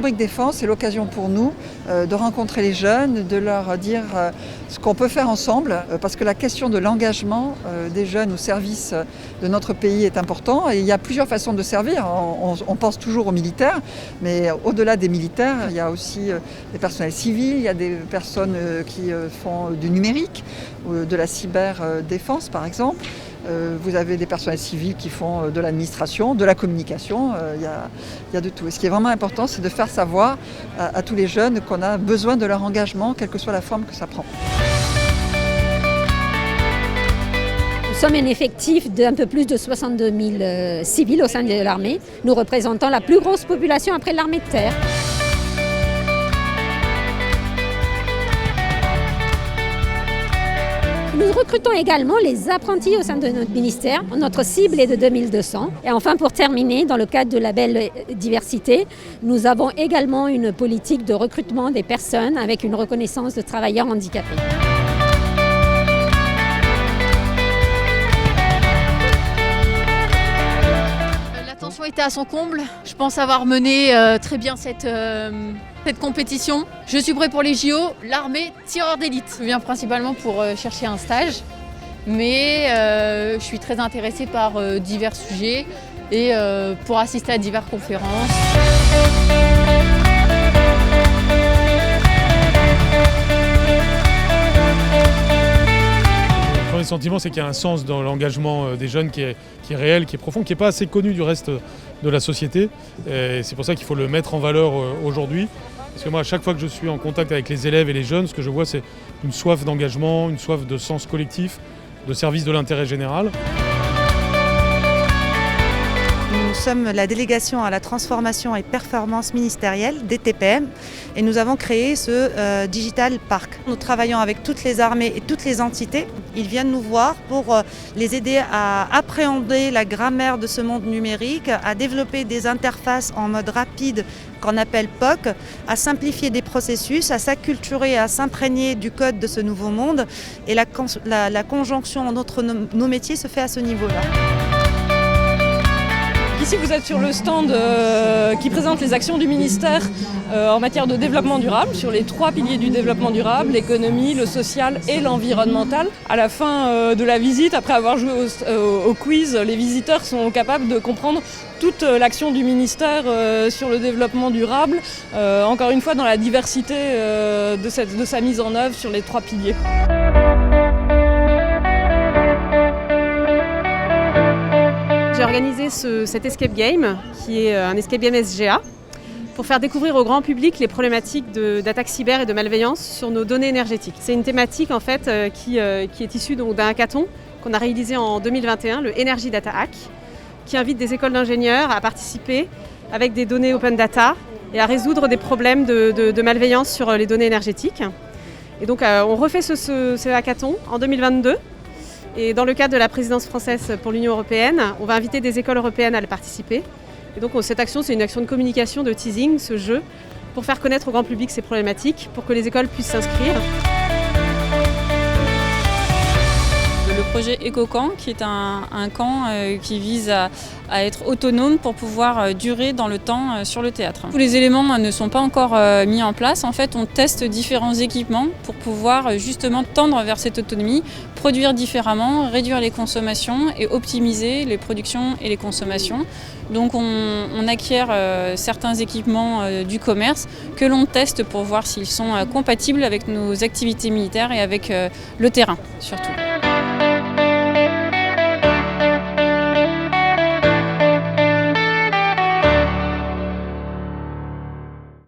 Fabrique Défense, c'est l'occasion pour nous de rencontrer les jeunes, de leur dire ce qu'on peut faire ensemble, parce que la question de l'engagement des jeunes au service de notre pays est important. Et il y a plusieurs façons de servir. On pense toujours aux militaires, mais au-delà des militaires, il y a aussi des personnels civils, il y a des personnes qui font du numérique, de la cyberdéfense par exemple. Vous avez des personnels civils qui font de l'administration, de la communication, il y a de tout. Et ce qui est vraiment important, c'est de faire savoir à tous les jeunes qu'on a besoin de leur engagement, quelle que soit la forme que ça prend. Nous sommes un effectif d'un peu plus de 62 000 civils au sein de l'armée. Nous représentons la plus grosse population après l'armée de terre. Nous recrutons également les apprentis au sein de notre ministère. Notre cible est de 2200. Et enfin, pour terminer, dans le cadre de la belle diversité, nous avons également une politique de recrutement des personnes avec une reconnaissance de travailleurs handicapés. L'attention était à son comble. Je pense avoir mené très bien cette compétition. Je suis prêt pour les JO, l'armée tireur d'élite. Je viens principalement pour chercher un stage, mais je suis très intéressée par divers sujets et pour assister à diverses conférences. Le premier sentiment, c'est qu'il y a un sens dans l'engagement des jeunes qui est réel, qui est profond, qui n'est pas assez connu du reste de la société. Et c'est pour ça qu'il faut le mettre en valeur aujourd'hui. Parce que moi, à chaque fois que je suis en contact avec les élèves et les jeunes, ce que je vois, c'est une soif d'engagement, une soif de sens collectif, de service de l'intérêt général. Nous sommes la délégation à la transformation et performance ministérielle, DTPM, et nous avons créé ce Digital Park. Nous travaillons avec toutes les armées et toutes les entités. Ils viennent nous voir pour les aider à appréhender la grammaire de ce monde numérique, à développer des interfaces en mode rapide qu'on appelle POC, à simplifier des processus, à s'acculturer, à s'imprégner du code de ce nouveau monde. Et la conjonction entre nos métiers se fait à ce niveau-là. Ici, vous êtes sur le stand qui présente les actions du ministère en matière de développement durable, sur les 3 piliers du développement durable, l'économie, le social et l'environnemental. À la fin de la visite, après avoir joué au quiz, les visiteurs sont capables de comprendre toute l'action du ministère sur le développement durable, encore une fois dans la diversité de sa mise en œuvre sur les 3 piliers. J'ai organisé cet escape game, qui est un escape game SGA, pour faire découvrir au grand public les problématiques d'attaques cyber et de malveillance sur nos données énergétiques. C'est une thématique en fait, qui est issue d'un hackathon qu'on a réalisé en 2021, le Energy Data Hack, qui invite des écoles d'ingénieurs à participer avec des données open data et à résoudre des problèmes de malveillance sur les données énergétiques. Et donc on refait ce hackathon en 2022. Et dans le cadre de la présidence française pour l'Union européenne, on va inviter des écoles européennes à le participer. Et donc cette action, c'est une action de communication, de teasing, ce jeu, pour faire connaître au grand public ces problématiques, pour que les écoles puissent s'inscrire. Le projet EcoCamp, qui est un camp qui vise à être autonome pour pouvoir durer dans le temps sur le théâtre. Tous les éléments ne sont pas encore mis en place. En fait, on teste différents équipements pour pouvoir justement tendre vers cette autonomie, produire différemment, réduire les consommations et optimiser les productions et les consommations. Donc on acquiert certains équipements du commerce que l'on teste pour voir s'ils sont compatibles avec nos activités militaires et avec le terrain surtout.